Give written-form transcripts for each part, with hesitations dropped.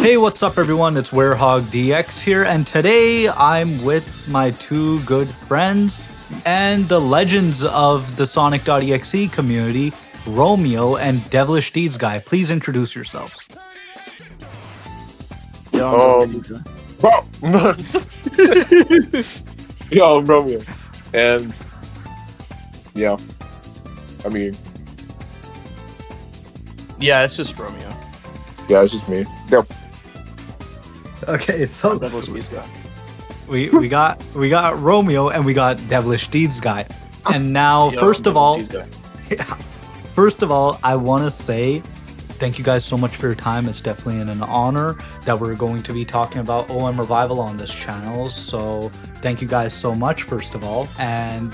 Hey, what's up, everyone? It's Werehog DX here, and today I'm with my two good friends and the legends of the Sonic.exe community, Romeo and Devilish Deeds Guy. Please introduce yourselves. Bro. Yo, I'm Romeo. And yeah, I mean, yeah, it's just Romeo. yeah, it's just me. Yep. Okay, so Devilish Deeds Guy. we got Romeo and we got Devilish Deeds Guy, and now Yo, first of all, Devilish Deeds Guy. first of all, I want to say thank you guys so much for your time. It's definitely an honor that we're going to be talking about OM Revival on this channel. So thank you guys so much, first of all. And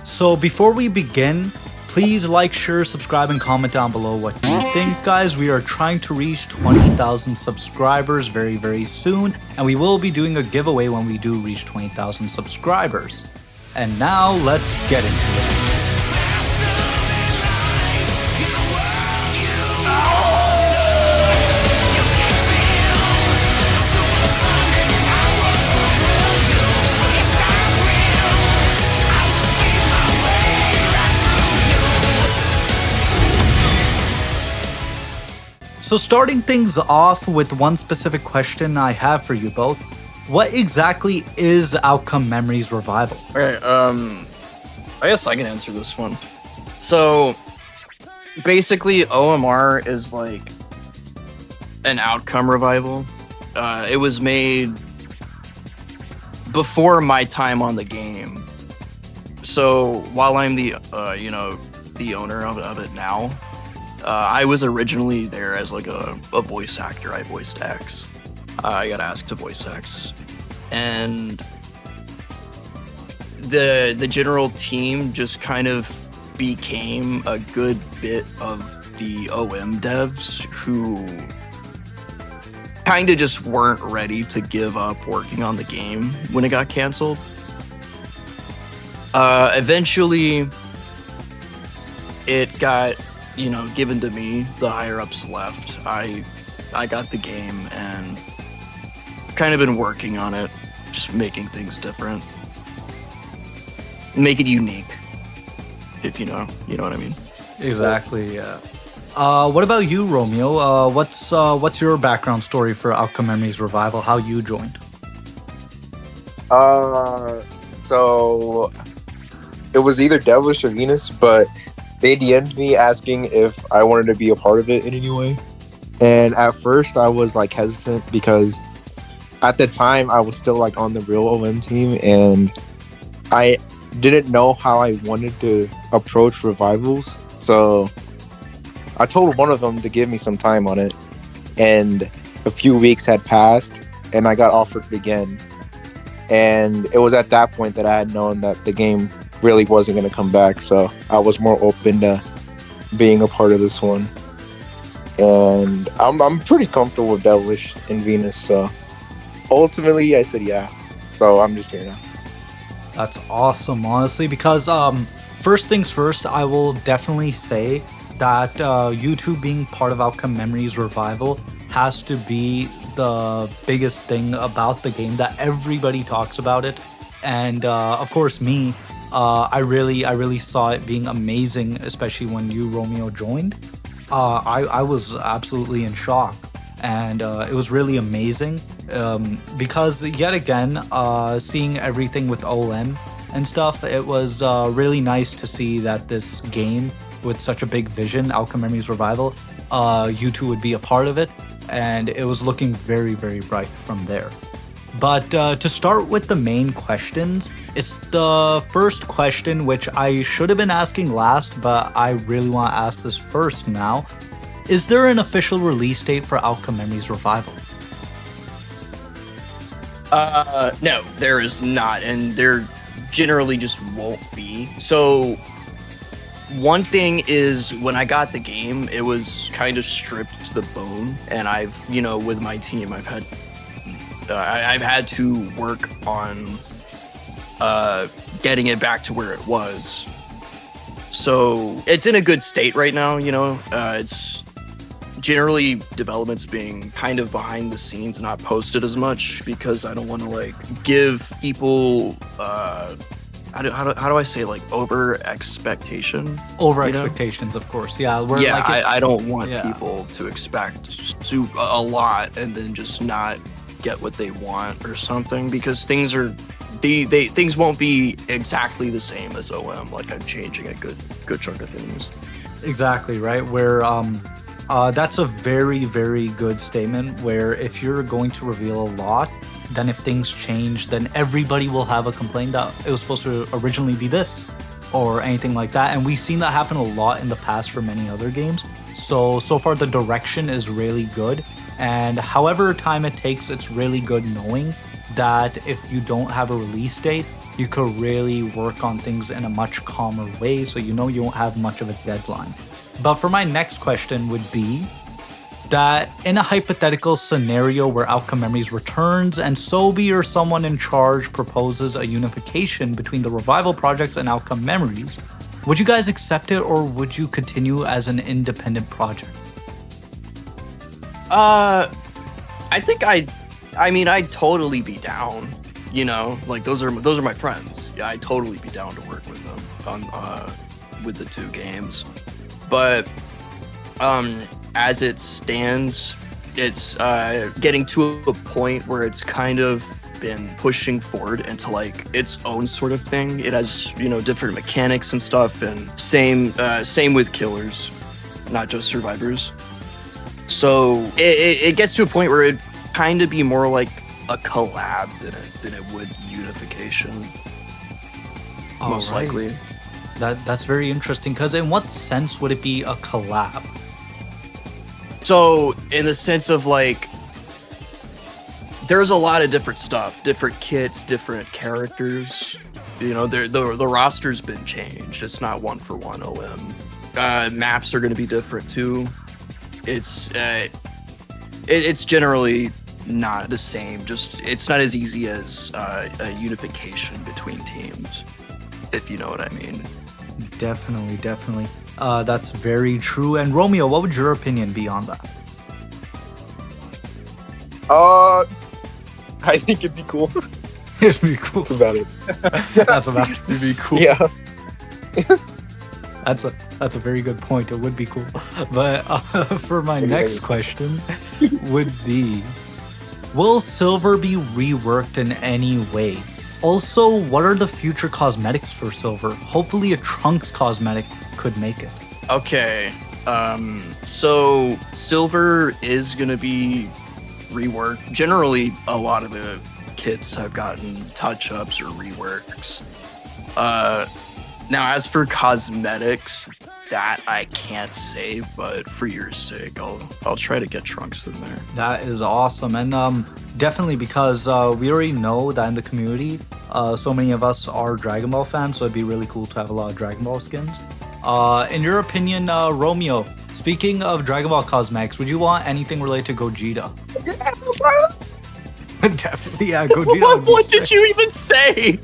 so before we begin, please like, share, subscribe, and comment down below what you think, guys. We are trying to reach 20,000 subscribers very, very soon. And we will be doing a giveaway when we do reach 20,000 subscribers. And now let's get into it. So starting things off with one specific question I have for you both. What exactly is Outcome Memories Revival? Okay, I guess I can answer this one. So, basically, OMR is like an outcome revival. It was made before my time on the game. So, while I'm the, the owner of it now, I was originally there as like a voice actor. I voiced X. I got asked to voice X, and the general team just kind of became a good bit of the OM devs who kind of just weren't ready to give up working on the game when it got canceled. Eventually, it got given to me. The higher ups left. I got the game and kind of been working on it, just making things different, make it unique. If you know what I mean. Exactly. Yeah. What about you, Romeo? What's your background story for Outcome Memories Revival? How you joined? So it was either Devilish or Venus, but they DM'd me asking if I wanted to be a part of it in any way. And at first I was like hesitant because at the time I was still like on the real OM team and I didn't know how I wanted to approach revivals. So I told one of them to give me some time on it, and a few weeks had passed and I got offered it again. And it was at that point that I had known that the game really wasn't going to come back, so I was more open to being a part of this one. And I'm pretty comfortable with Devilish and Venus, so ultimately I said yeah. So I'm just here now. That's awesome, honestly, because first things first, I will definitely say that YouTube being part of Outcome Memories Revival has to be the biggest thing about the game, that everybody talks about it. And of course me, I really saw it being amazing, especially when you, Romeo, joined. I was absolutely in shock, and it was really amazing because yet again, seeing everything with OM and stuff, it was really nice to see that this game with such a big vision, Outcome Memories Revival, you two would be a part of it, and it was looking very, very bright from there. But to start with the main questions, it's the first question, which I should have been asking last, but I really want to ask this first now. Is there an official release date for Outcome Memories Revival? No, there is not, and there generally just won't be. So one thing is, when I got the game, it was kind of stripped to the bone, and I've, with my team, I've had to work on getting it back to where it was. So it's in a good state right now. It's generally development's being kind of behind the scenes, not posted as much because I don't want to like give people how do I say, like, over expectation? Over expectations, of course. Yeah. I don't want people to expect a lot and then just not get what they want or something, because things won't be exactly the same as OM. Like, I'm changing a good chunk of things. Exactly, right? Where that's a very, very good statement, where if you're going to reveal a lot, then if things change, then everybody will have a complaint that it was supposed to originally be this or anything like that. And we've seen that happen a lot in the past for many other games. So far the direction is really good. And however time it takes, it's really good knowing that if you don't have a release date, you could really work on things in a much calmer way, so you won't have much of a deadline. But for my next question would be that in a hypothetical scenario where Outcome Memories returns and Sobi or someone in charge proposes a unification between the Revival projects and Outcome Memories, would you guys accept it, or would you continue as an independent project? I think I'd totally be down. Like, those are my friends. Yeah, I'd totally be down to work with them on with the two games. But as it stands, it's getting to a point where it's kind of been pushing forward into like its own sort of thing. It has different mechanics and stuff, and same with Killers, not just Survivors. So it gets to a point where it kind of be more like a collab than it would unification. Most likely. That's very interesting, because in what sense would it be a collab? So in the sense of like, there's a lot of different stuff, different kits, different characters. The roster's been changed. It's not one for one OM. Maps are going to be different too. It's generally not the same. Just it's not as easy as a unification between teams, if you know what I mean. Definitely. That's very true. And Romeo, what would your opinion be on that? I think it'd be cool. It'd be cool. That's about it. That's about it. It'd be cool. Yeah. That's a very good point. It would be cool. But for my next question would be, will Silver be reworked in any way? Also, what are the future cosmetics for Silver? Hopefully a Trunks cosmetic could make it. Okay. So Silver is going to be reworked. Generally, a lot of the kits have gotten touch-ups or reworks. Now, as for cosmetics, that I can't say, but for your sake, I'll try to get Trunks in there. That is awesome. And definitely, because we already know that in the community, so many of us are Dragon Ball fans, so it'd be really cool to have a lot of Dragon Ball skins. In your opinion, Romeo, speaking of Dragon Ball cosmetics, would you want anything related to Gogeta? Yeah, bro. Definitely, yeah, Gogeta. What did you even say?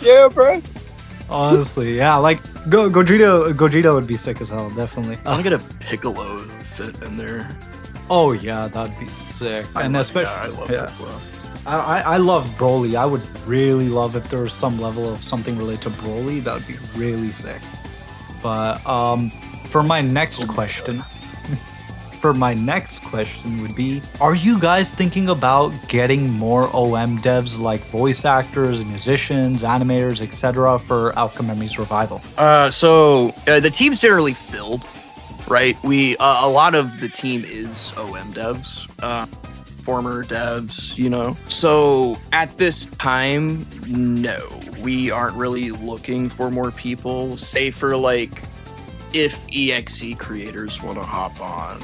Yeah, bro. Honestly, yeah, like Gogeta would be sick as hell, definitely. I want to get a Piccolo fit in there. Oh yeah, that'd be sick. I love Piccolo. I love Broly. I would really love if there was some level of something related to Broly. That would be really sick. But for my next question, would be, are you guys thinking about getting more OM devs like voice actors, musicians, animators, etc. for Outcome Memories Revival? So the team's generally filled, right? A lot of the team is OM devs. Former devs, So at this time, no, we aren't really looking for more people, say for like if EXE creators want to hop on,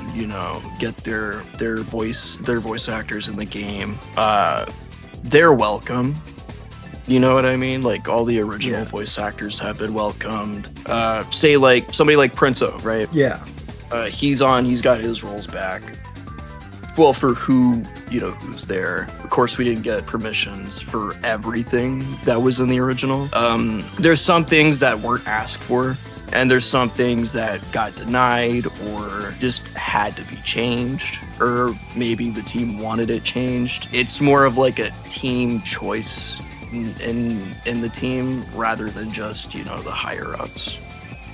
get their voice actors in the game, they're welcome. You know what I mean? Like all the original voice actors have been welcomed. Say like somebody like Prinzo, right? Yeah. He's got his roles back. Well, for who's there. Of course, we didn't get permissions for everything that was in the original. There's some things that weren't asked for And there's some things that got denied or just had to be changed, or maybe the team wanted it changed. It's more of like a team choice in the team rather than just, the higher ups.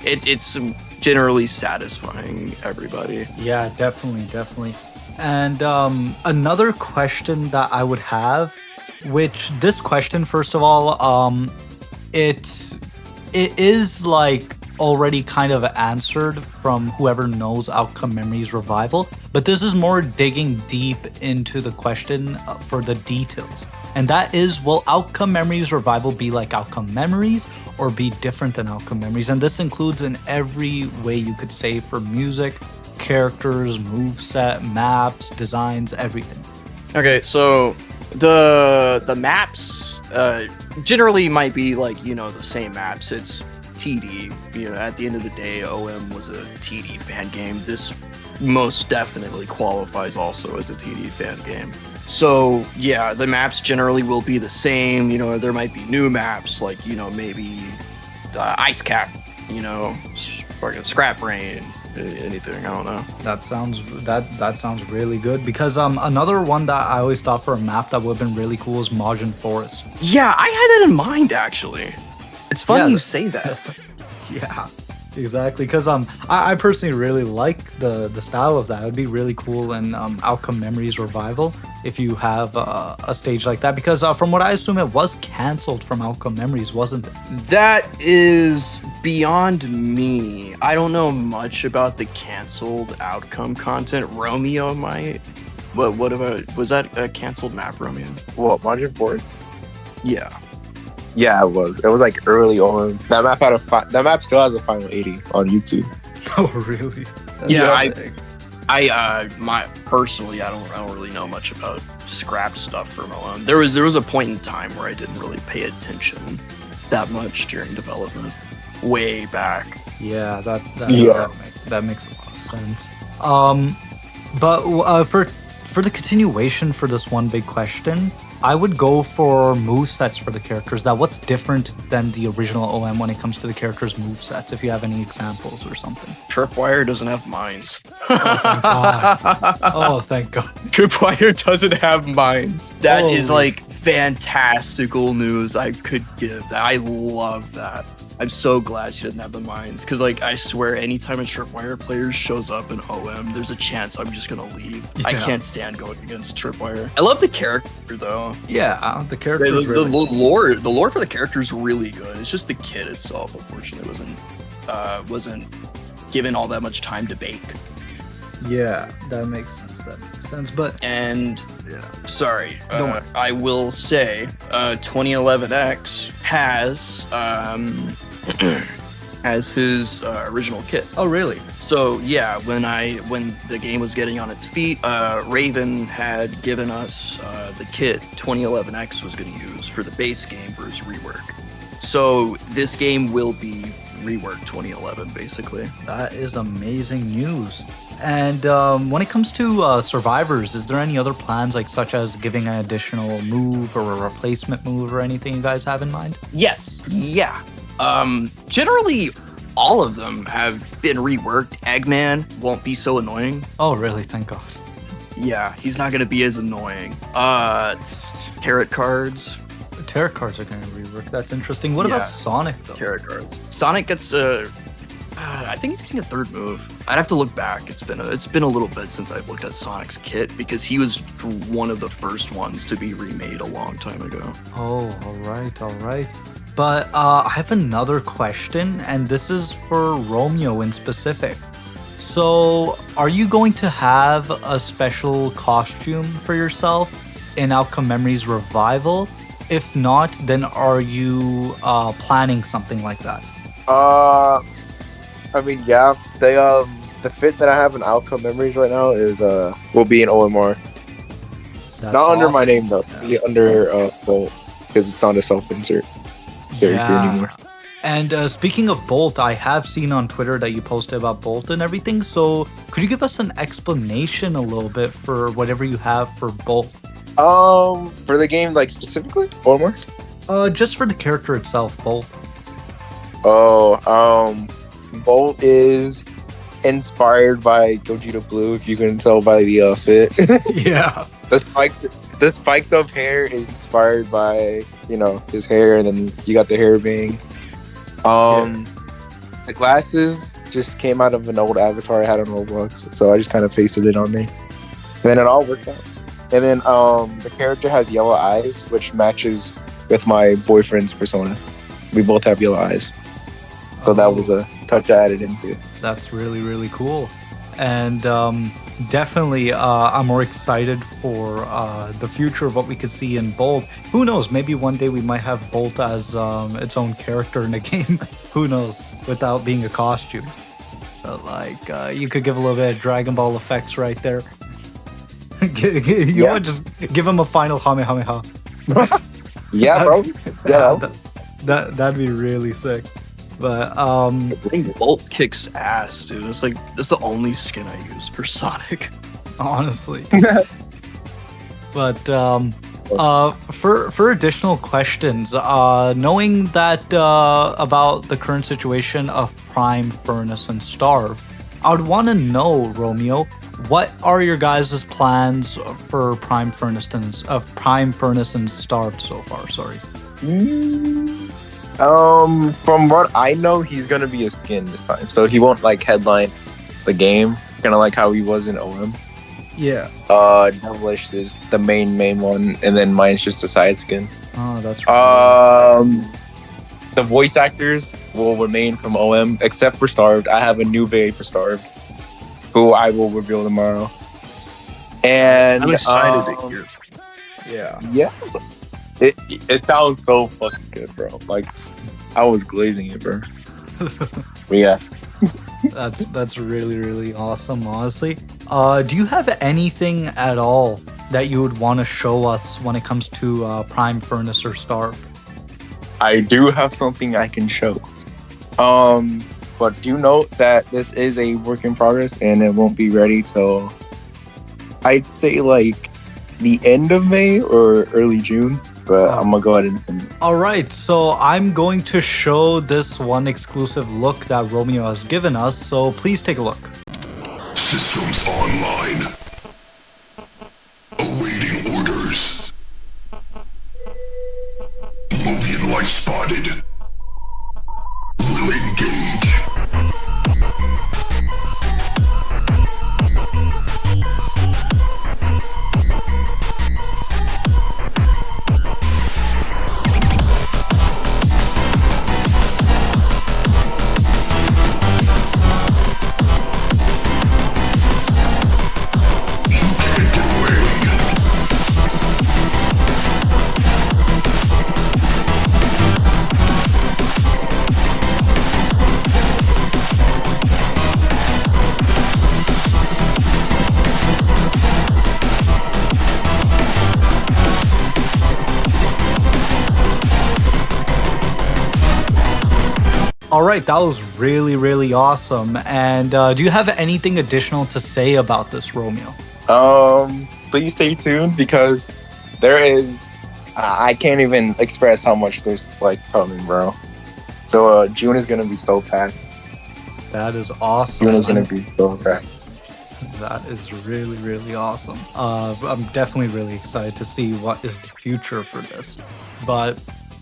It's generally satisfying everybody. Yeah, definitely. And another question that I would have, which this question, first of all, it is like already kind of answered from whoever knows Outcome Memories Revival, but this is more digging deep into the question for the details. And that is, will Outcome Memories Revival be like Outcome Memories or be different than Outcome Memories? And this includes in every way you could say, for music, characters, moveset, maps, designs, everything. Okay, so the maps generally might be like, the same maps. It's TD. At the end of the day, OM was a TD fan game. This most definitely qualifies also as a TD fan game. So yeah, the maps generally will be the same. There might be new maps like, maybe Ice Cap, fucking Scrap Brain, anything, I don't know. That sounds really good, because another one that I always thought for a map that would have been really cool is Majin Forest. Yeah, I had that in mind actually. It's funny you say that. Yeah, exactly, because I personally really like the style of that. It would be really cool in Outcome Memories Revival if you have a stage like that, because from what I assume, it was canceled from Outcome Memories, wasn't it? That is beyond me. I don't know much about the canceled Outcome content. Romeo might. What about, was that a canceled map, Romeo? What, Majin Forest? Yeah. Yeah, it was. It was like early on. That map had that map still has a final 80 on YouTube. Oh, really? Yeah, my personally, I don't really know much about scrap stuff from OM. There was a point in time where I didn't really pay attention that much during development, way back. Yeah, that makes a lot of sense. But for the continuation for this one big question, I would go for movesets for the characters. Now, what's different than the original OM when it comes to the characters' movesets, if you have any examples or something? Tripwire doesn't have mines. Oh, thank God. Oh, thank God. Tripwire doesn't have mines. That is Holy. like fantastical news I could give. I love that. I'm so glad she doesn't have the mines, because like I swear anytime a Tripwire player shows up in OM, there's a chance I'm just gonna leave. I Yeah. can't stand going against Tripwire. I love the character though. Yeah, the character. The lore for the character is really good. It's just the kid itself, unfortunately, wasn't given all that much time to bake. Yeah, that makes sense. But And yeah, sorry, Don't worry. I will say 2011X has has his original kit. oh really? So yeah, when the game was getting on its feet, Raven had given us the kit 2011X was going to use for the base game for his rework. So this game will be reworked 2011, basically. That is amazing news. And when it comes to survivors, is there any other plans, like such as giving an additional move or a replacement move or anything you guys have in mind? Yes. Yeah. Generally, all of them have been reworked. Eggman won't be so annoying. Oh, really? Thank God. Yeah, he's not gonna be as annoying. Tarot cards. Tarot cards are going to rework. That's interesting. What Yeah. about Sonic, though? Tarot cards. Sonic gets I think he's getting a third move. I'd have to look back. It's been a little bit since I've looked at Sonic's kit, because he was one of the first ones to be remade a long time ago. Oh, all right. But I have another question, and this is for Romeo in specific. So, are you going to have a special costume for yourself in Outcome Memories Revival? If not, then are you planning something like that? I mean, yeah. The fit that I have in Outcome Memories right now is will be in OMR. That's Not under my awesome. name though. Yeah. Under Bolt, because it's not a self-insert character anymore. And speaking of Bolt, I have seen on Twitter that you posted about Bolt and everything. So could you give us an explanation a little bit for whatever you have for Bolt? For the game, like specifically, OMR. Just for the character itself, Bolt. Oh, Bolt is inspired by Gogeta Blue, if you can tell by the outfit. Yeah. The spiked up hair is inspired by, his hair, and then you got the hair bang. The glasses just came out of an old avatar I had on Roblox, so I just kind of pasted it on there. And then it all worked out. And then the character has yellow eyes, which matches with my boyfriend's persona. We both have yellow eyes. So that was a touch I added into it. That's really, really cool. And definitely, I'm more excited for the future of what we could see in Bolt. Who knows? Maybe one day we might have Bolt as its own character in a game. Who knows? Without being a costume. But, you could give a little bit of Dragon Ball effects right there. Want just give him a final Kamehameha. Yeah, bro. Yeah. That'd be really sick. But I think Bolt kicks ass, dude. It's like that's the only skin I use for Sonic. Honestly. But for additional questions, knowing that about the current situation of Prime, Furnace, and Starve, I would want to know, Romeo, what are your guys' plans for Prime Furnace and Starved so far? Sorry. From what I know, he's gonna be a skin this time, so he won't headline the game, kind of like how he was in OM. Yeah. Devilish is the main one, and then mine's just a side skin. Oh, that's right. The voice actors will remain from OM, except for Starved. I have a new VA for Starved, who I will reveal tomorrow. And I'm excited to hear. Yeah. It sounds so fucking good, bro. I was glazing it, bro. But yeah. That's really, really awesome, honestly. Do you have anything at all that you would want to show us when it comes to Prime, Furnace, or Starve? I do have something I can show. But do note that this is a work in progress and it won't be ready till I'd say the end of May or early June. But I'm gonna go ahead and send it. All right, so I'm going to show this one exclusive look that Romeo has given us. So please take a look. Systems online. Awaiting orders. Moving light spotted. Will engage. All right, that was really, really awesome. And do you have anything additional to say about this, Romeo? Please stay tuned because there is. I can't even express how much there's coming, bro. So June is gonna be so packed. That is awesome. June is gonna be so packed. That is really, really awesome. I'm definitely really excited to see what is the future for this. But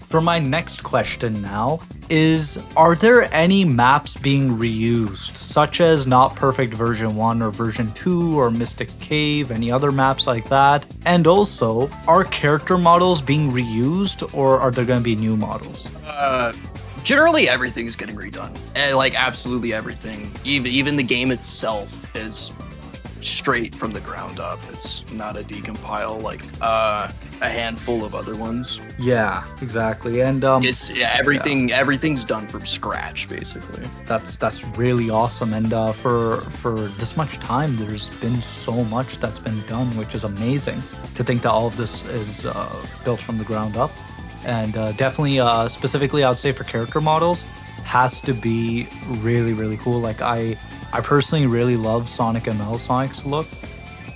for my next question now is, are there any maps being reused, such as Not Perfect version 1 or version 2 or Mystic Cave, any other maps like that? And also, are character models being reused or are there going to be new models? Generally, everything's getting redone. And absolutely everything. Even the game itself is straight from the ground up. It's not a decompile like a handful of other ones. Yeah, exactly. And everything's done from scratch basically. That's really awesome. And for this much time, there's been so much that's been done, which is amazing to think that all of this is built from the ground up. And definitely, specifically, I would say for character models, has to be really, really cool. I personally really love Sonic ML Sonic's look.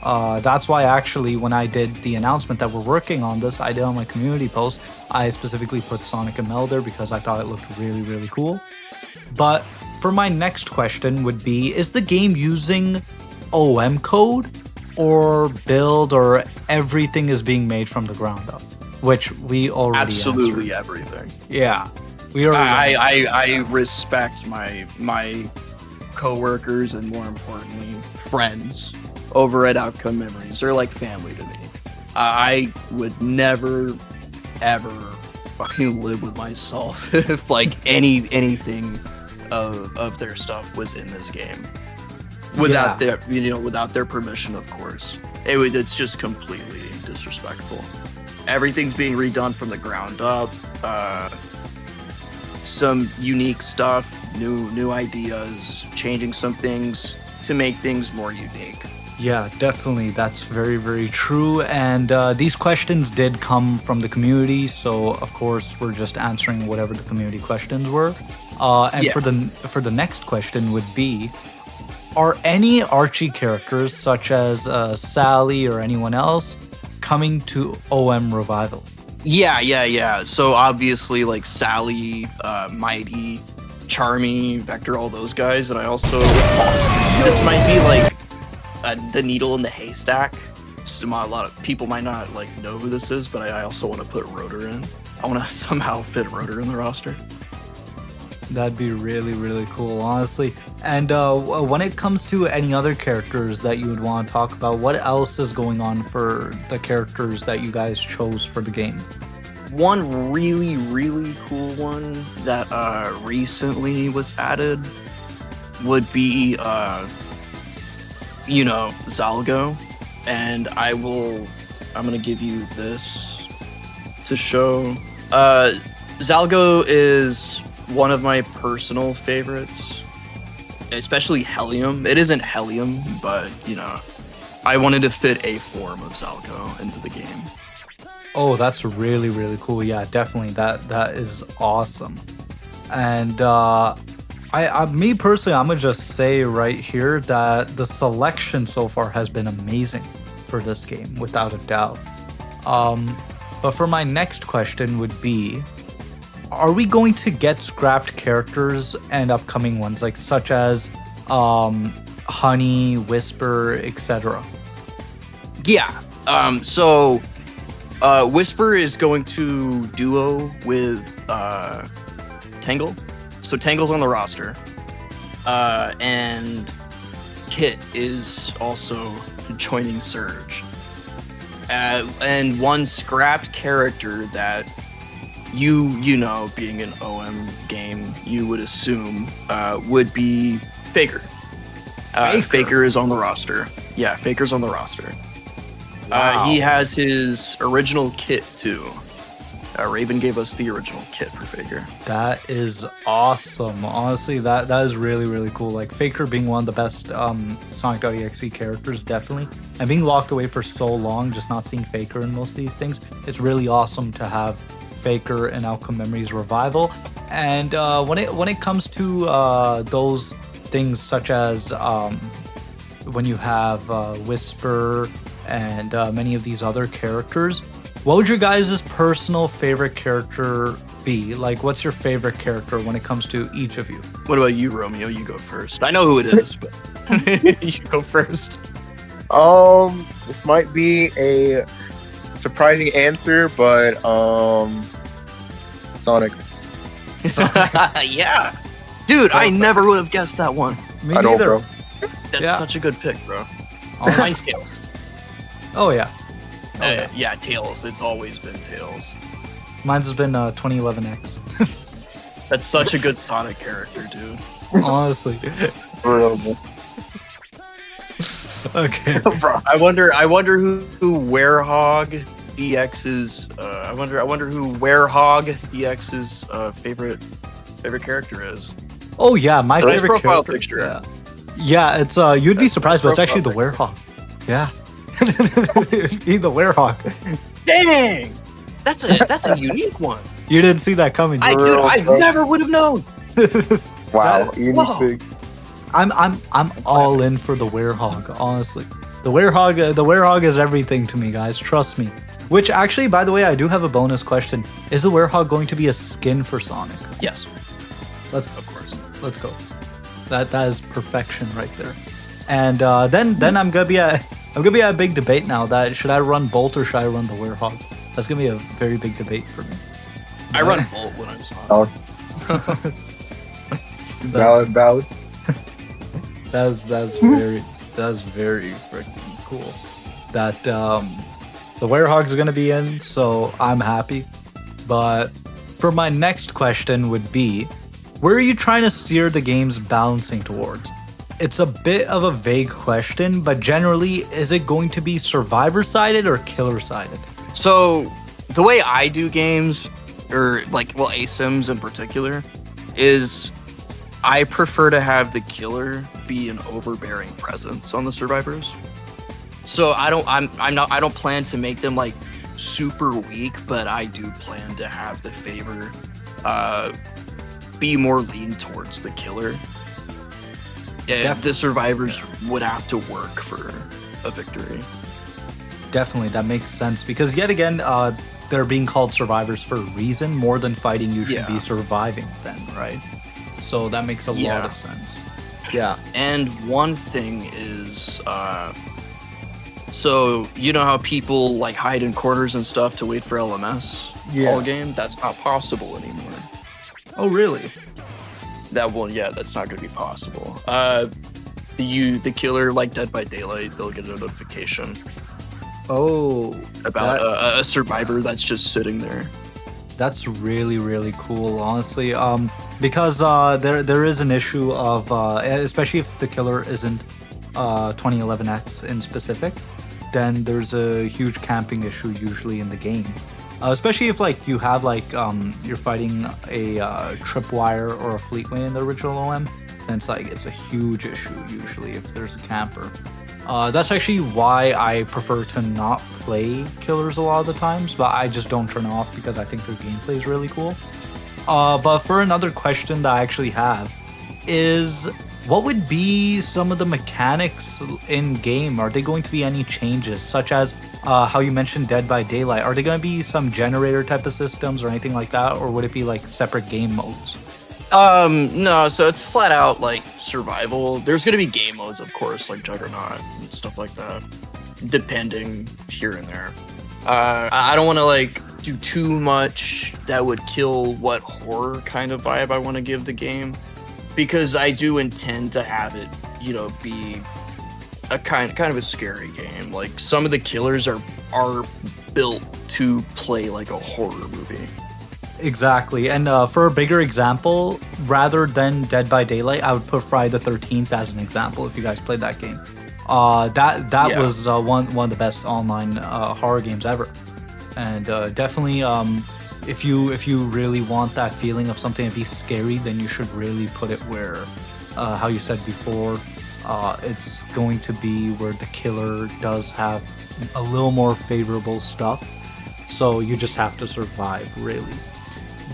That's why actually when I did the announcement that we're working on this, I did on my community post, I specifically put Sonic ML there because I thought it looked really, really cool. But for my next question would be, is the game using OM code or build, or everything is being made from the ground up? Which we already Absolutely answered. everything. Yeah. We already I respect my coworkers and, more importantly, friends over at Outcome Memories. They're like family to me. I would never ever fucking live with myself if like anything of their stuff was in this game without their without their permission, of course. It's just completely disrespectful. Everything's being redone from the ground up. Some unique stuff, new ideas, changing some things to make things more unique. Yeah, definitely. That's very, very true. And these questions did come from the community, so of course we're just answering whatever the community questions were. For the next question would be, are any Archie characters such as Sally or anyone else coming to OM Revival? Yeah. So obviously, like Sally, Mighty, Charmy, Vector, all those guys. And I also, this might be like the needle in the haystack. A lot of people might not like know who this is, but I also want to put Rotor in. I want to somehow fit Rotor in the roster. That'd be really, really cool, honestly. And when it comes to any other characters that you would want to talk about, what else is going on for the characters that you guys chose for the game? One really, really cool one that recently was added would be, Zalgo. And I'm going to give you this to show. Zalgo is one of my personal favorites, especially Helium. It isn't Helium, but, I wanted to fit a form of Zalgo into the game. Oh, that's really, really cool. Yeah, definitely. That is awesome. And me personally, I'm going to just say right here that the selection so far has been amazing for this game, without a doubt. But for my next question would be, are we going to get scrapped characters and upcoming ones, like such as Honey, Whisper, etc.? Yeah. So Whisper is going to duo with Tangle. So Tangle's on the roster. And Kit is also joining Surge. And one scrapped character that being an OM game, you would assume would be Faker. Faker is on the roster. Yeah, Faker's on the roster. Wow. He has his original kit too. Raven gave us the original kit for Faker. That is awesome. Honestly, that is really, really cool. Like Faker being one of the best Sonic.exe characters, definitely. And being locked away for so long, just not seeing Faker in most of these things, it's really awesome to have Faker and Outcome Memories Revival. And when it comes to those things such as when you have Whisper and many of these other characters, what would your guys' personal favorite character be? Like, what's your favorite character when it comes to each of you? What about you, Romeo? You go first. I know who it is, but you go first. This might be a surprising answer, but Sonic. Yeah. Dude, I never would have guessed that one. Me I know, neither. bro. That's Yeah. such a good pick, bro. Oh. Mine's Tails. Oh, yeah. Okay. Yeah, Tails. It's always been Tails. Mine's has been 2011X. That's such a good Sonic character, dude. Honestly. Bro. Okay. I wonder who Werehog DX's I wonder who Werehog DX's favorite character is. Oh yeah, my Nice favorite profile character. picture. Yeah. Yeah, it's you'd be surprised, but it's actually the profile Werehog. Yeah. It'd be the Werehog. Dang! That's a unique one. You didn't see that coming. I never would have known. Wow, That- unique whoa. thing. I'm all in for the Werehog, honestly. The Werehog is everything to me, guys. Trust me. Which actually, by the way, I do have a bonus question. Is the Werehog going to be a skin for Sonic? Yes, Let's of course. let's go. That is perfection right there. And then I'm gonna be at a big debate now. That should I run Bolt or should I run the Werehog? That's gonna be a very big debate for me. I run Bolt when I'm on. Oh, valid. That's very freaking cool. That the Werehog's gonna be in, so I'm happy. But for my next question would be, where are you trying to steer the game's balancing towards? It's a bit of a vague question, but generally, is it going to be survivor-sided or killer-sided? So the way I do games, or like, well, ASIMs in particular, is I prefer to have the killer be an overbearing presence on the survivors. So I don't plan to make them like super weak, but I do plan to have the favor be more lean towards the killer. Yeah, the survivors would have to work for a victory. Definitely, that makes sense because yet again, they're being called survivors for a reason. More than fighting, you should be surviving then, right? So that makes a lot of sense. Yeah. And one thing is, so you know how people like hide in corners and stuff to wait for LMS all game? That's not possible anymore. Oh, really? That's not going to be possible. The killer, like Dead by Daylight, they'll get a notification. Oh, about a survivor that's just sitting there. That's really, really cool, honestly. Because there is an issue of, especially if the killer isn't 2011X in specific, then there's a huge camping issue usually in the game. Especially if like you have like you're fighting a tripwire or a fleetway in the original OM, then it's a huge issue usually if there's a camper. That's actually why I prefer to not play killers a lot of the times, but I just don't turn off because I think their gameplay is really cool. But for another question that I actually have is, what would be some of the mechanics in game? Are there going to be any changes, such as how you mentioned Dead by Daylight? Are there going to be some generator type of systems or anything like that, or would it be like separate game modes? No, so it's flat out like survival. There's gonna be game modes, of course, like Juggernaut and stuff like that, depending here and there. I don't want to like do too much that would kill what horror kind of vibe I want to give the game, because I do intend to have it, be a kind of a scary game. Like some of the killers are built to play like a horror movie. Exactly, and for a bigger example, rather than Dead by Daylight, I would put Friday the 13th as an example. If you guys played that game, that was one of the best online horror games ever, and definitely if you really want that feeling of something to be scary, then you should really put it where, how you said before, it's going to be where the killer does have a little more favorable stuff, so you just have to survive really.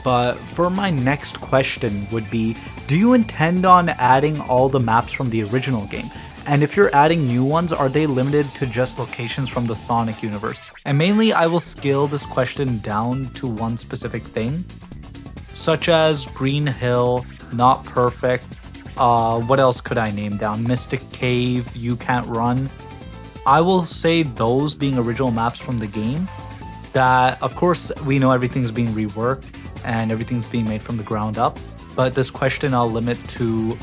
But for my next question would be, do you intend on adding all the maps from the original game? And if you're adding new ones, are they limited to just locations from the Sonic universe? And mainly, I will scale this question down to one specific thing, such as Green Hill, Not Perfect, what else could I name down? Mystic Cave, You Can't Run. I will say those being original maps from the game, that of course we know everything's being reworked, and everything's being made from the ground up. But this question I'll limit to,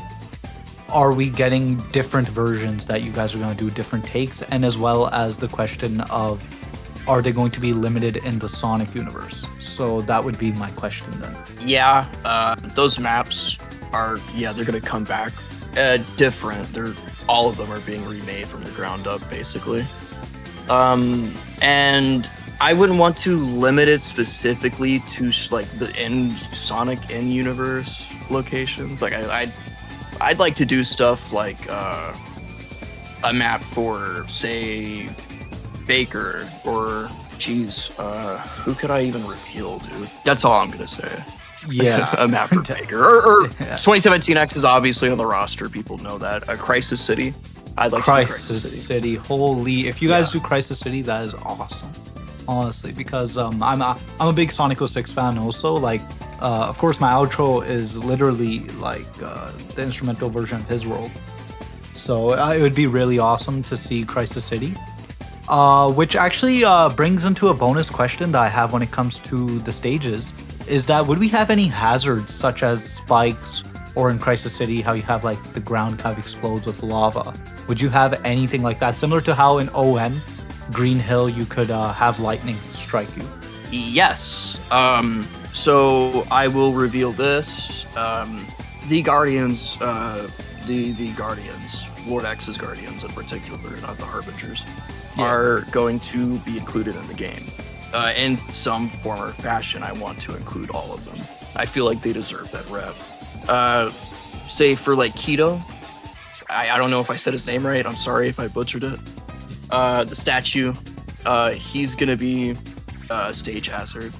are we getting different versions that you guys are going to do different takes, and as well as the question of, are they going to be limited in the Sonic universe? So that would be my question then. Yeah, those maps are, they're going to come back different. All of them are being remade from the ground up, basically. And I wouldn't want to limit it specifically to like the Sonic in-universe locations. Like I'd like to do stuff like a map for, say, Baker or who could I even reveal, dude? That's all I'm gonna say. Yeah, a map for Baker or 2017X is obviously on the roster. People know that. Crisis City. I'd like to do Crisis City. Holy! If you guys do Crisis City, that is awesome. Honestly, because I'm a big Sonic 06 fan also. Like, Of course, my outro is literally like the instrumental version of his world. So it would be really awesome to see Crisis City. Which actually brings into a bonus question that I have when it comes to the stages, is that would we have any hazards such as spikes, or in Crisis City how you have like the ground kind of explodes with lava? Would you have anything like that, similar to how in OM Green Hill you could have lightning strike you? Yes. So I will reveal this. The Guardians, the Guardians, Lord X's Guardians in particular, not the Harbingers, are going to be included in the game. In some form or fashion, I want to include all of them. I feel like they deserve that rep. Say for like Keto, I don't know if I said his name right. I'm sorry if I butchered it. The statue, he's gonna be stage hazard.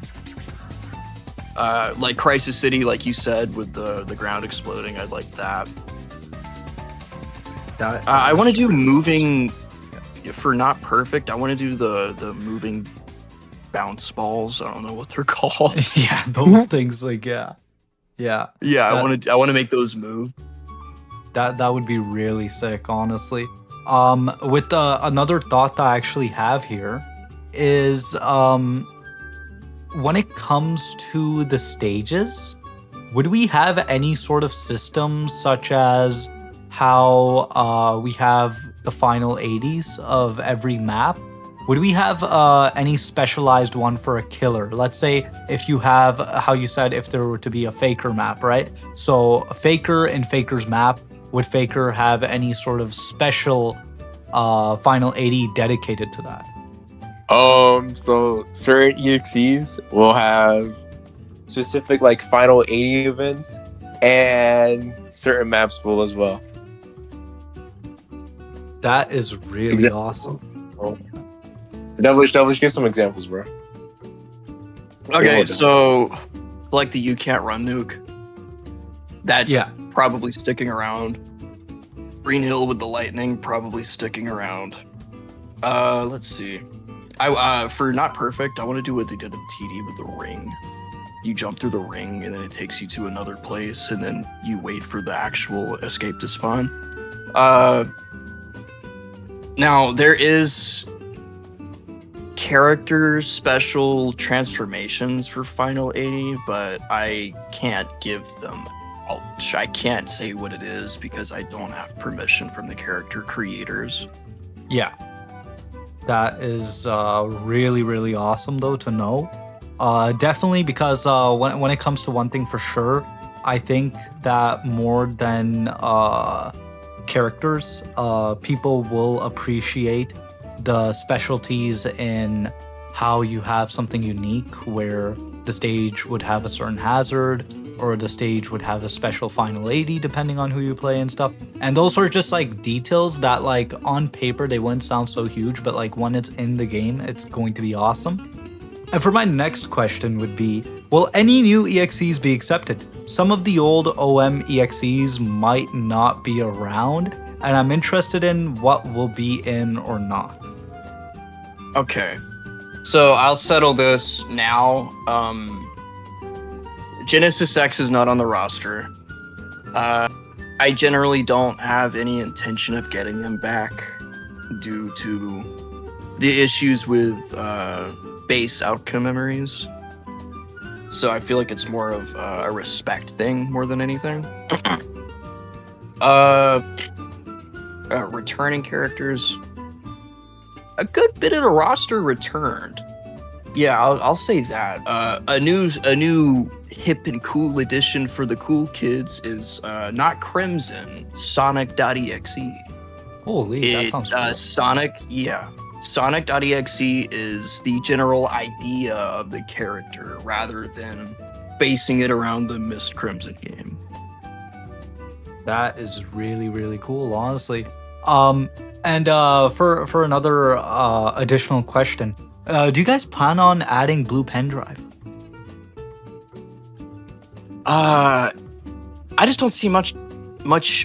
Like Crisis City, like you said, with the ground exploding, I'd like that. I want to do moving. For not perfect, I want to do the moving bounce balls. I don't know what they're called. Yeah, those things, like yeah. I want to make those move. That would be really sick, honestly. With another thought that I actually have here is when it comes to the stages, would we have any sort of system such as how we have the final 80s of every map? Would we have any specialized one for a killer? Let's say if you have, how you said, if there were to be a Faker map, right? So a Faker in Faker's map, would Faker have any sort of special final 80 dedicated to that? So certain EXEs will have specific like final 80 events, and certain maps will as well. That is really awesome. Devilish, give some examples, bro. Okay, so like the You Can't Run nuke. That's probably sticking around. Green Hill with the lightning, probably sticking around. Let's see. I for not perfect, I want to do what they did in TD with the ring. You jump through the ring and then it takes you to another place and then you wait for the actual escape to spawn. Now there is character special transformations for Final 80, but I can't give them out. I can't say what it is because I don't have permission from the character creators. Yeah. That is really, really awesome, though, to know. Definitely, because when it comes to one thing for sure, I think that more than characters, people will appreciate the specialties in how you have something unique, where the stage would have a certain hazard, or the stage would have a special final 80 depending on who you play and stuff. And those are just like details that like on paper they wouldn't sound so huge, but like when it's in the game, it's going to be awesome. And for my next question would be, will any new EXEs be accepted? Some of the old OM EXEs might not be around, and I'm interested in what will be in or not. Okay, so I'll settle this now. Genesis X is not on the roster. I generally don't have any intention of getting him back due to the issues with base outcome memories. So I feel like it's more of a respect thing more than anything. Returning characters. A good bit of the roster returned. Yeah, I'll say that. A new hip and cool addition for the cool kids is not Crimson, Sonic.exe. Holy, that sounds cool. Sonic.exe is the general idea of the character rather than basing it around the Mist Crimson game. That is really, really cool, honestly. And for another additional question, do you guys plan on adding Blue Pen Drive? I just don't see much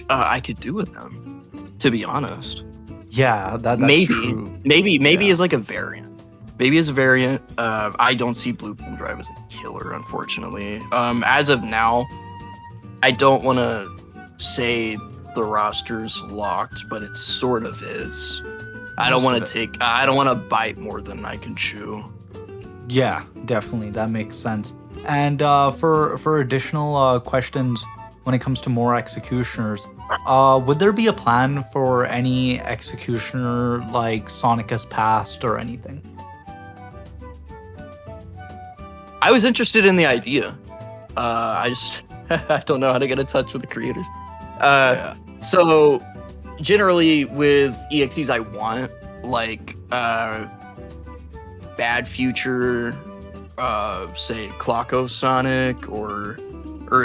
I could do with them, to be honest. Yeah, that's maybe true. maybe as like a variant. maybe as a variant. I don't see Blue Plum Drive as a killer, unfortunately. As of now, I don't want to say the roster's locked, but it sort of is. I don't want to I don't want to bite more than I can chew. Yeah, definitely. That makes sense. And for additional questions when it comes to more executioners, would there be a plan for any executioner like Sonic has passed or anything? I was interested in the idea. I just I don't know how to get in touch with the creators. So generally with EXEs, I want like Bad Future, say Clocko Sonic or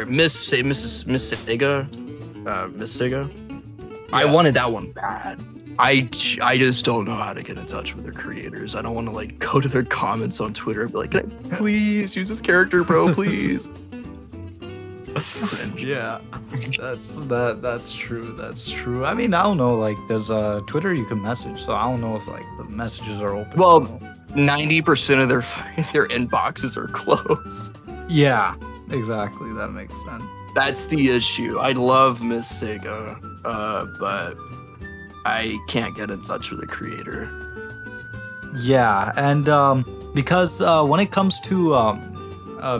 Miss Sega. I wanted that one bad. I just don't know how to get in touch with their creators. I don't want to like go to their comments on Twitter and be like, "Can I please use this character, bro, please." Yeah, that's true. That's true. I mean, I don't know. Like, there's Twitter you can message, so I don't know if like the messages are open. Well, 90% of their inboxes are closed. Yeah, exactly. That makes sense. That's the issue. I love Miss Sega, but I can't get in touch with the creator. Yeah, and because when it comes to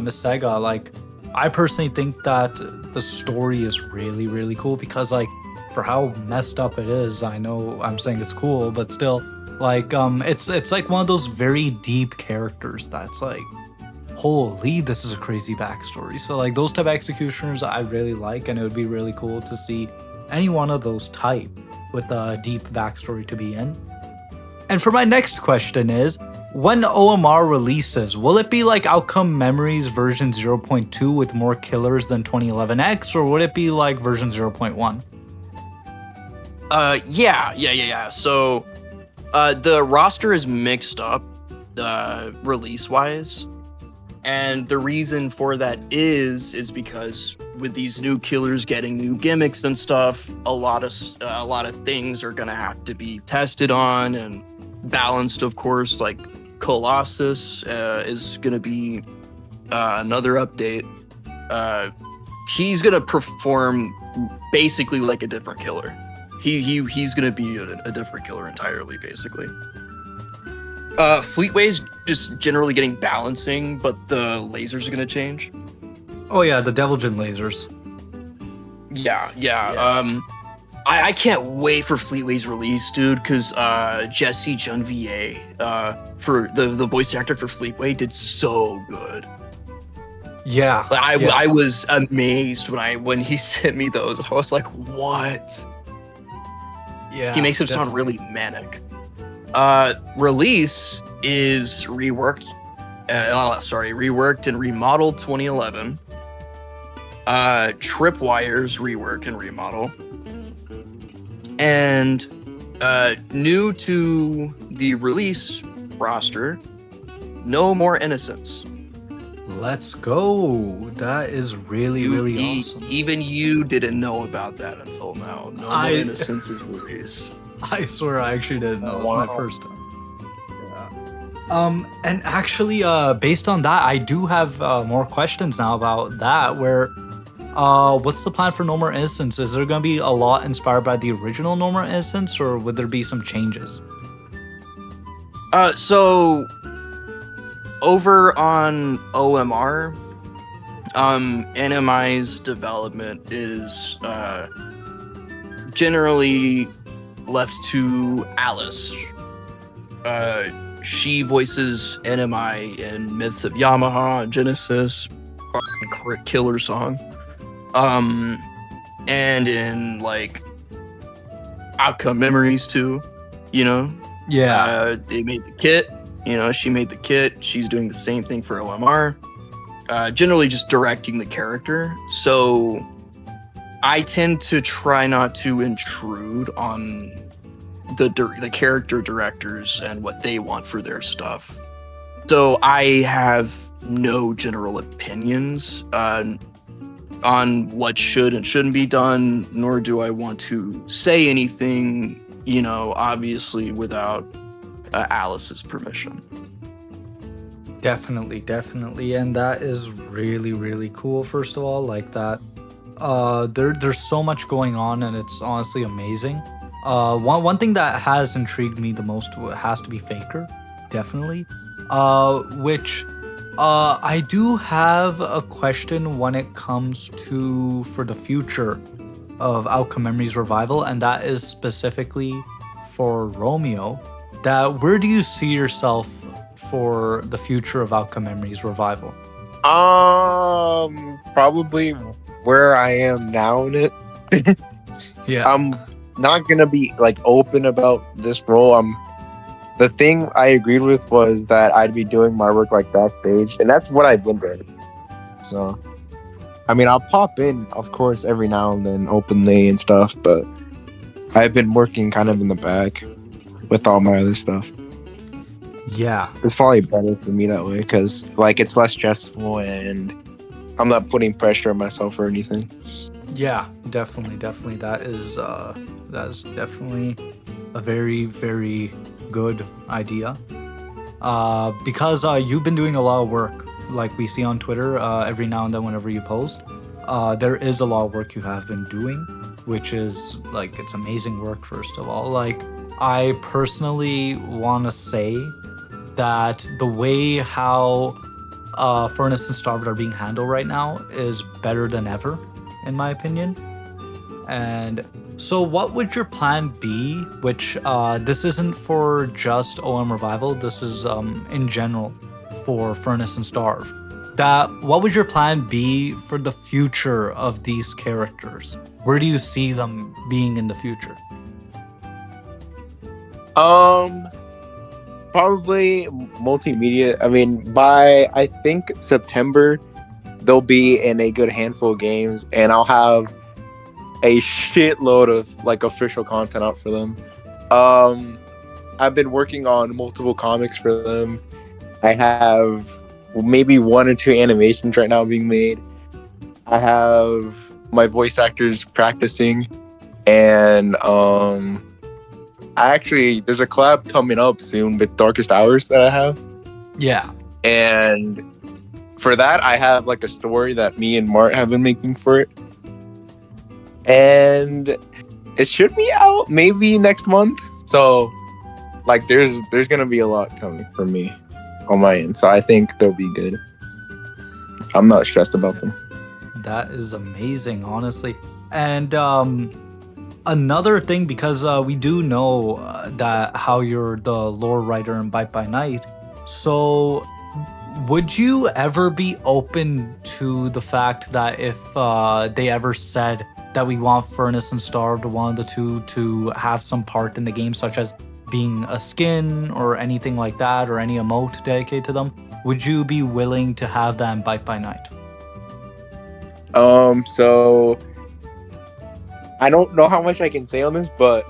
Miss Sega, like, I personally think that the story is really, really cool because, like, for how messed up it is, I know I'm saying it's cool, but still, like, it's like one of those very deep characters that's like, holy, this is a crazy backstory. So, like, those type of executioners I really like, and it would be really cool to see any one of those type with a deep backstory to be in. And for my next question is, when OMR releases, will it be like Outcome Memories version 0.2 with more killers than 2011X, or would it be like version 0.1? Yeah. So, the roster is mixed up, release-wise, and the reason for that is because with these new killers getting new gimmicks and stuff, a lot of things are gonna have to be tested on and balanced, of course. Like Colossus is gonna be another update. He's gonna perform basically like a different killer. He's gonna be a different killer entirely, basically. Fleetway's just generally getting balancing, but the lasers are gonna change. Oh yeah, the Devil Jin lasers. Yeah. I can't wait for Fleetway's release, dude, because Jesse Junvier, for the voice actor for Fleetway, did so good. Yeah. I was amazed when he sent me those. I was like, what? Yeah. He makes him sound really manic. Release is reworked and remodeled 2011. Tripwire's rework and remodel. And new to the release roster, No More Innocence. Let's go. That is really awesome. Even you didn't know about that until now. No More Innocence is released. I swear I actually didn't know. It was my first time. Yeah. And actually, based on that, I do have more questions now about that. Where, what's the plan for No More Innocence? Is there gonna be a lot inspired by the original No More Innocence, or would there be some changes? So over on OMR, NMI's development is generally left to Alice. She voices NMI in Myths of Yamaha, Genesis, Killer Song, and in like Outcome Memories too. You know, they made the kit. You know, she made the kit. She's doing the same thing for OMR. Generally, just directing the character. So I tend to try not to intrude on the character directors and what they want for their stuff. So I have no general opinions on what should and shouldn't be done, nor do I want to say anything, you know, obviously without Alice's permission. Definitely, and that is really, really cool. First of all, like that, there's so much going on, and it's honestly amazing. One thing that has intrigued me the most has to be Faker, definitely. Which, I do have a question when it comes to for the future of Outcome Memories Revival, and that is specifically for Romeo. That where do you see yourself for the future of Outcome Memories Revival? Probably where I am now in it. Yeah. I'm not gonna be like open about this role. The thing I agreed with was that I'd be doing my work like backstage, and that's what I've been doing. So, I mean, I'll pop in, of course, every now and then openly and stuff, but I've been working kind of in the back with all my other stuff. Yeah. It's probably better for me that way because, like, it's less stressful and I'm not putting pressure on myself or anything. Yeah, definitely. That is definitely a very, very good idea. Because you've been doing a lot of work, like we see on Twitter every now and then whenever you post. There is a lot of work you have been doing, which is like it's amazing work. First of all, like I personally want to say that the way how Furnace and Starved are being handled right now is better than ever, in my opinion. And so, what would your plan be? Which this isn't for just OM Revival. This is in general for Furnace and Starve. That what would your plan be for the future of these characters? Where do you see them being in the future? Probably multimedia. I mean, by I think September, they'll be in a good handful of games, and I'll have a shitload of like official content out for them. I've been working on multiple comics for them. I have maybe 1 or 2 animations right now being made. I have my voice actors practicing, and there's a collab coming up soon with Darkest Hours that I have. Yeah. And for that, I have like a story that me and Mart have been making for it. And it should be out maybe next month. So like there's gonna be a lot coming from me on my end. So I think they'll be good. I'm not stressed about them. That is amazing, honestly. And another thing, because we do know that how you're the lore writer in Bite by Night. So would you ever be open to the fact that if they ever said that we want Furnace and Starved, one of the two, to have some part in the game, such as being a skin or anything like that, or any emote dedicated to them, would you be willing to have that in Bite by Night? So I don't know how much I can say on this, but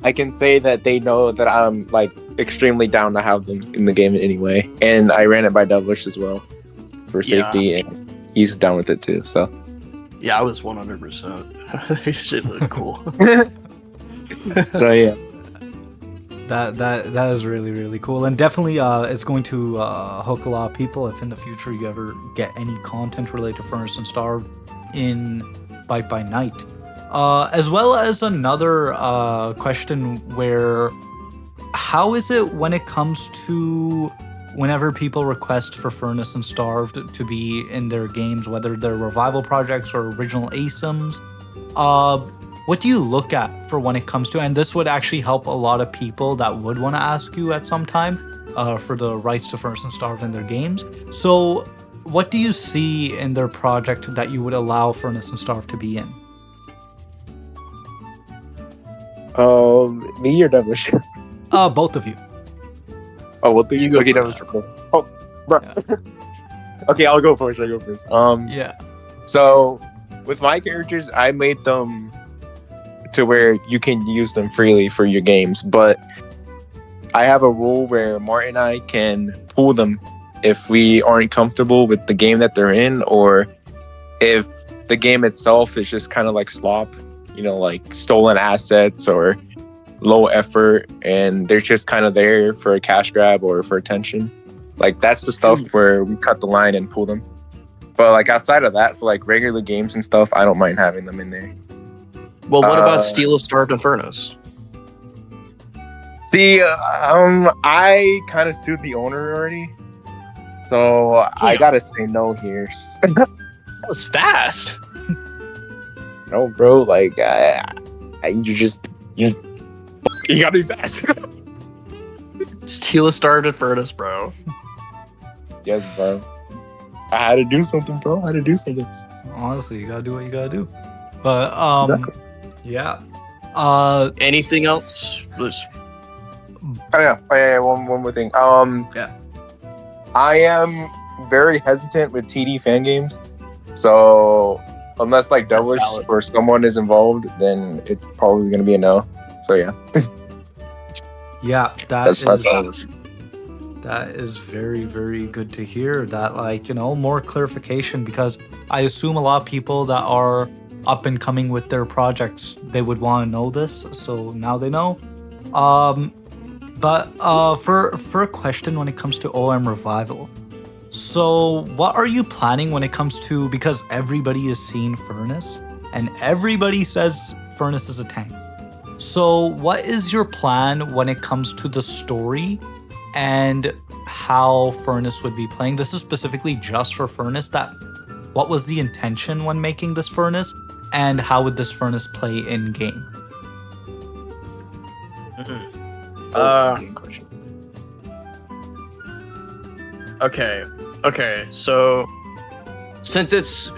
I can say that they know that I'm like extremely down to have them in the game anyway. And I ran it by Devilish as well for safety, and he's down with it too. So Yeah, I was 100%. They should look cool. so yeah. That is really, really cool, and definitely it's going to hook a lot of people if in the future you ever get any content related to Furnace and Starved in Bite by Night. As well as another question where, how is it when it comes to whenever people request for Furnace and Starved to be in their games, whether they're revival projects or original ASIMs, what do you look at for when it comes to, and this would actually help a lot of people that would want to ask you at some time for the rights to Furnace and Starved in their games. So what do you see in their project that you would allow Furnace and Starved to be in? Me or Devilish? Both of you. Oh, well, you go. Okay, Devilish. Oh, bro. Yeah. Okay, I'll go first. Yeah. So with my characters, I made them to where you can use them freely for your games, but I have a rule where Martin and I can pull them if we aren't comfortable with the game that they're in, or if the game itself is just kind of like slop, like stolen assets or low effort, and they're just kind of there for a cash grab or for attention. Like that's the stuff where we cut the line and pull them. But like outside of that, for like regular games and stuff, I don't mind having them in there. Well, what about Steel of Starved Infernus? See, I kind of sued the owner already, so I gotta say no here. That was fast. No, bro, like you gotta be fast. Steel of Starved Infernus, bro. Yes, bro. I had to do something, bro. I had to do something. Honestly, you gotta do what you gotta do. But Exactly. yeah. Anything else? Oh yeah. One more thing. Yeah. I am very hesitant with TD fan games, so unless like Devilish valid. or someone is involved, then it's probably gonna be a no. So yeah, Yeah, that's my thought. that is very, very good to hear. That, like, you know, more clarification, because I assume a lot of people that are up and coming with their projects, they would want to know this. So now they know. But for a question when it comes to OM Revival, so what are you planning when it comes to, because everybody is seeing Furnace and everybody says Furnace is a tank. So what is your plan when it comes to the story and how Furnace would be playing? This is specifically just for Furnace. What was the intention when making this Furnace, and how would this Furnace play in game? Okay. So since it's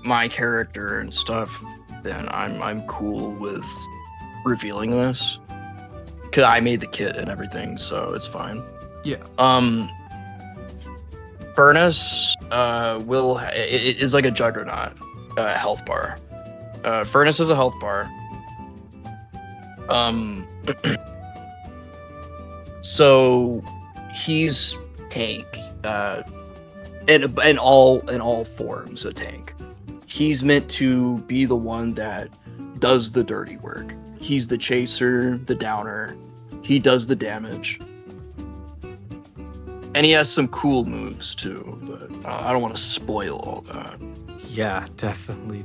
my character and stuff, then I'm cool with revealing this, because I made the kit and everything, so it's fine. Yeah. Furnace it is like a juggernaut health bar. Furnace is a health bar. So he's tank, in all forms a tank. He's meant to be the one that does the dirty work. He's the chaser, the downer. He does the damage. And he has some cool moves too, but I don't want to spoil all that. Yeah, definitely.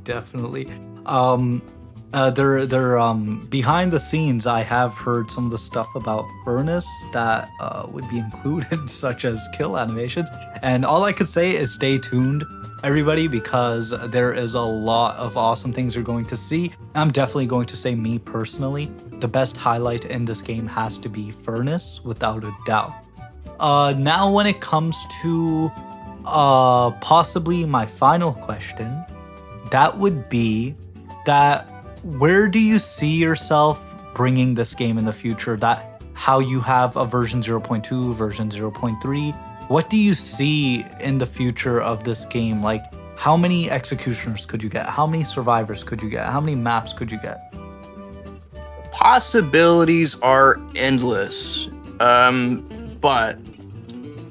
They're behind the scenes, I have heard some of the stuff about Furnace that would be included, such as kill animations. And all I could say is stay tuned, everybody, because there is a lot of awesome things you're going to see. I'm definitely going to say, me personally, the best highlight in this game has to be Furnace, without a doubt. Now when it comes to possibly my final question, that would be that where do you see yourself bringing this game in the future? That how you have a version 0.2, version 0.3, what do you see in the future of this game? Like, how many executioners could you get? How many survivors could you get? How many maps could you get? Possibilities are endless. But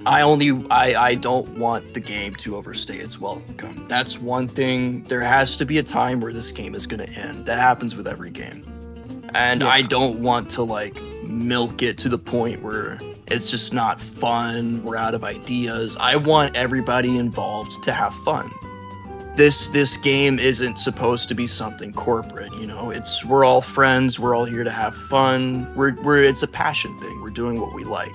I don't want the game to overstay its welcome. That's one thing. There has to be a time where this game is going to end. That happens with every game. And Yeah. I don't want to like milk it to the point where it's just not fun. We're out of ideas. I want everybody involved to have fun. This game isn't supposed to be something corporate, you know. We're all friends. We're all here to have fun. It's a passion thing. We're doing what we like.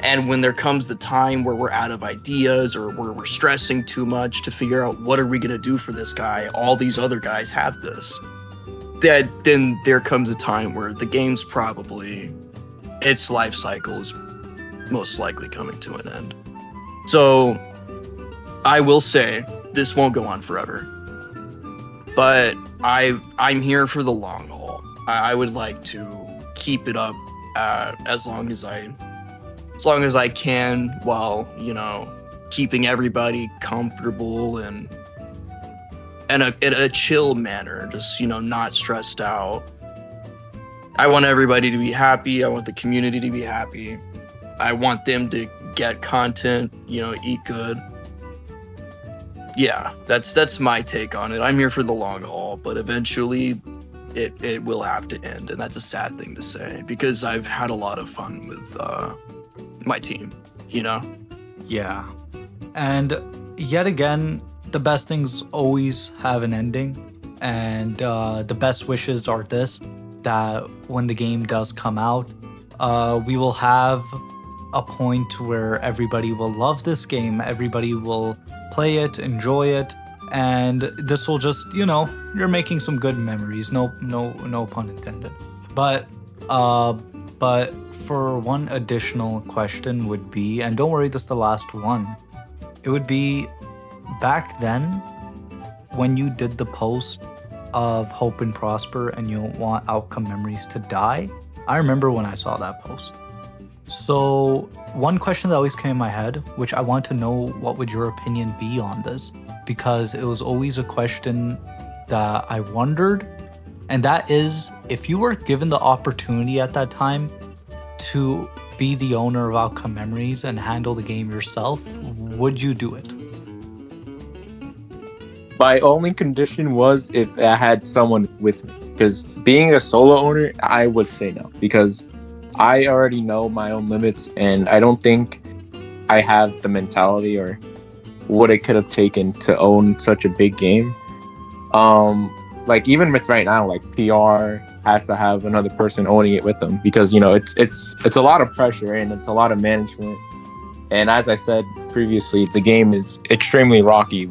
And when there comes the time where we're out of ideas or where we're stressing too much to figure out what are we going to do for this guy, all these other guys have this, then there comes a time where the game's probably, its life cycle is most likely coming to an end. So I will say this won't go on forever, but I'm here for the long haul. I would like to keep it up as long as I can, while, you know, keeping everybody comfortable and in a chill manner, just, you know, not stressed out. I want everybody to be happy. I want the community to be happy. I want them to get content, you know, eat good. Yeah, that's my take on it. I'm here for the long haul, but eventually it will have to end, and that's a sad thing to say because I've had a lot of fun with my team, you know. Yeah. And yet again, the best things always have an ending. And the best wishes are this, that when the game does come out, we will have a point where everybody will love this game, everybody will play it, enjoy it, and this will just, you're making some good memories. No pun intended. But for one additional question would be, and don't worry, this is the last one. It would be, back then, when you did the post of Hope and Prosper and you don't want Outcome Memories to die, I remember when I saw that post. So one question that always came in my head, which I want to know, what would your opinion be on this? Because it was always a question that I wondered, and that is, if you were given the opportunity at that time to be the owner of Outcome Memories and handle the game yourself, would you do it? My only condition was if I had someone with me. Because being a solo owner, I would say no. Because I already know my own limits, and I don't think I have the mentality or what it could have taken to own such a big game. Like even with right now, like PR has to have another person owning it with them, because it's a lot of pressure and it's a lot of management. And as I said previously, the game is extremely rocky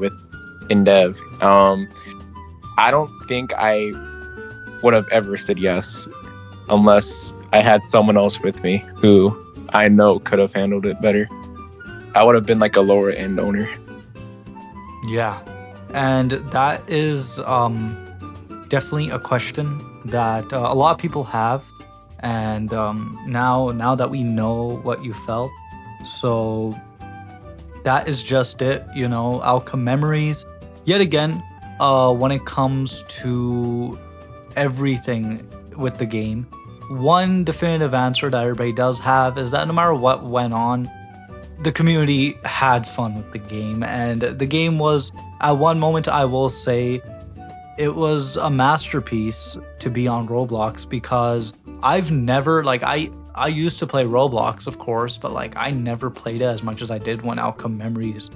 in dev. I don't think I would have ever said yes unless I had someone else with me who I know could have handled it better. I would have been like a lower end owner. Yeah, and that is definitely a question that a lot of people have, and now that we know what you felt, so that is just it. Outcome Memories, yet again, when it comes to everything with the game, one definitive answer that everybody does have is that no matter what went on, the community had fun with the game, and the game was, at one moment, I will say, it was a masterpiece to be on Roblox, because I've never, I used to play Roblox, of course, but I never played it as much as I did when Outcome Memories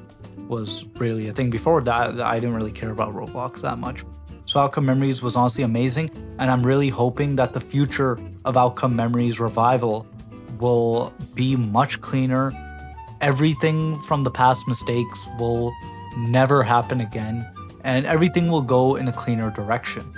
was really a thing. Before that, I didn't really care about Roblox that much. So Outcome Memories was honestly amazing, and I'm really hoping that the future of Outcome Memories Revival will be much cleaner. Everything from the past mistakes will never happen again, and everything will go in a cleaner direction.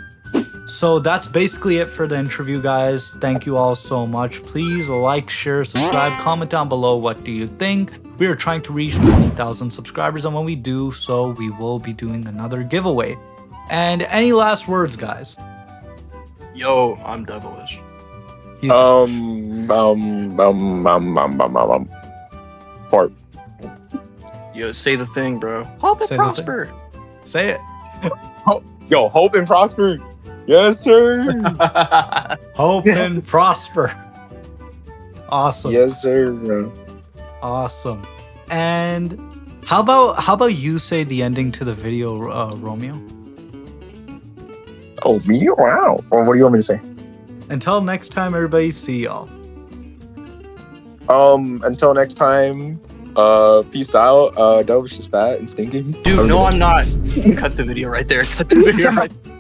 So that's basically it for the interview, guys. Thank you all so much. Please like, share, subscribe, comment down below what do you think. We are trying to reach 20,000 subscribers, and when we do so, we will be doing another giveaway. And any last words, guys? Yo, I'm devilish. He's Fart. Yo, say the thing, bro. Hope and Say the thing. prosper. Say it. Yo, hope and prosper. Yes, sir. Hope and prosper. Awesome. Yes, sir. Awesome. And how about you say the ending to the video, Romeo? Oh, me? Wow. Well, what do you want me to say? Until next time, everybody. See y'all. Until next time, peace out. Devilish is fat and stinking. Dude, no, I'm not. Cut the video right there. Cut the video right there.